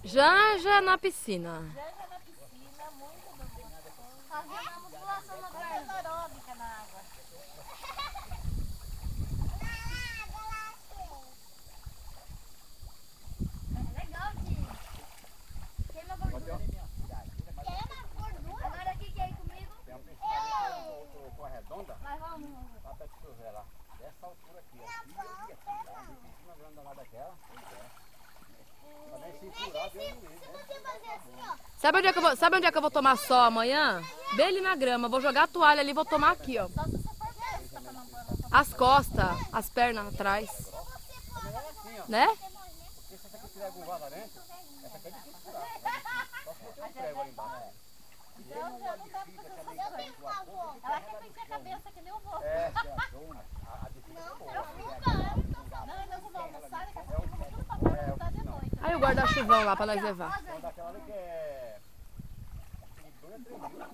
Já na piscina. Já na piscina, muito bom. Fazendo a musculação na perna aeróbica na água. É legal de queima gordura. Queima gordura? Agora aqui quer ir comigo? Tem uma piscina com a redonda. Mas vamos. Lá pra te chover lá. Dessa altura aqui, ó. E aqui, ó. Uma piscina grande danada daquela. Também se furar, Deus me livre, né? Você fazer assim, ó. Sabe onde é que eu vou tomar sol amanhã? Bem ali na grama. Vou jogar a toalha ali e vou tomar aqui, ó. Só se você for festa pra não pôr na As costas, as pernas atrás. Assim, ó. Né? Porque se essa aqui tiver algum vazamento, essa aqui é difícil furar. Só se botar um prego ali embaixo. Então já não dá pra fazer assim. Ela quer pentear a cabeça que nem eu vou. É, a difícil é boa. Não, nós vamos almoçar, daqui a pouco vamos tudo pra fora voltar de noite. Aí o guarda-chuvão lá pra nós levar. Então daquela ali que é... 2 a 3 mil.